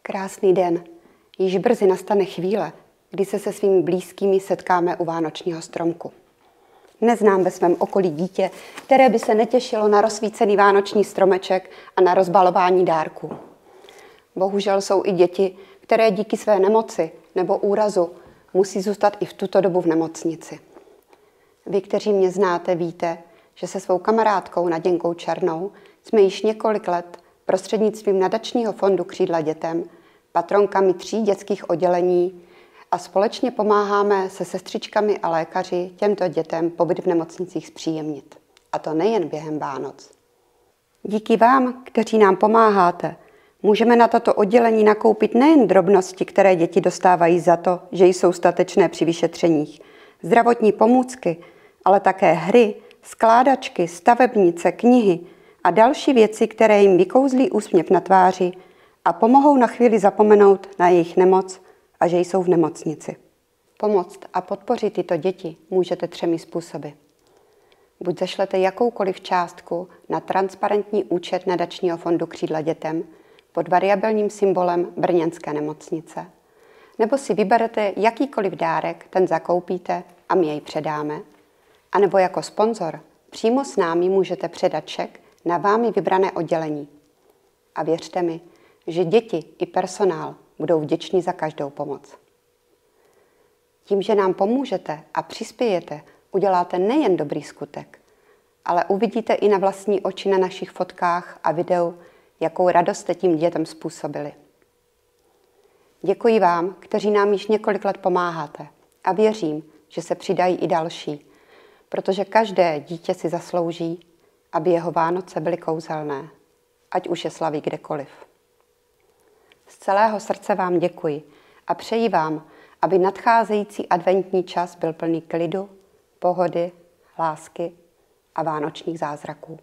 Krásný den. Již brzy nastane chvíle, kdy se svými blízkými setkáme u vánočního stromku. Neznám ve svém okolí dítě, které by se netěšilo na rozsvícený vánoční stromeček a na rozbalování dárků. Bohužel jsou i děti, které díky své nemoci nebo úrazu musí zůstat i v tuto dobu v nemocnici. Vy, kteří mě znáte, víte, že se svou kamarádkou Naděnkou Černou jsme již několik let prostřednictvím nadačního fondu Křídla dětem patronkami 3 dětských oddělení a společně pomáháme se sestřičkami a lékaři těmto dětem pobyt v nemocnicích zpříjemnit. A to nejen během Vánoc. Díky vám, kteří nám pomáháte, můžeme na toto oddělení nakoupit nejen drobnosti, které děti dostávají za to, že jsou statečné při vyšetřeních, zdravotní pomůcky, ale také hry, skládačky, stavebnice, knihy a další věci, které jim vykouzlí úsměv na tváři a pomohou na chvíli zapomenout na jejich nemoc a že jsou v nemocnici. Pomoct a podpořit tyto děti můžete 3 způsoby. Buď zašlete jakoukoliv částku na transparentní účet nadačního fondu Křídla dětem pod variabilním symbolem brněnské nemocnice, nebo si vyberete jakýkoliv dárek, ten zakoupíte a my jej předáme, anebo jako sponzor přímo s námi můžete předat šek na vámi vybrané oddělení. A věřte mi, že děti i personál budou vděční za každou pomoc. Tím, že nám pomůžete a přispějete, uděláte nejen dobrý skutek, ale uvidíte i na vlastní oči na našich fotkách a videu, jakou radost jste tím dětem způsobili. Děkuji vám, kteří nám již několik let pomáháte a věřím, že se přidají i další, protože každé dítě si zaslouží, aby jeho Vánoce byly kouzelné, ať už je slaví kdekoliv. Z celého srdce vám děkuji a přeji vám, aby nadcházející adventní čas byl plný klidu, pohody, lásky a vánočních zázraků.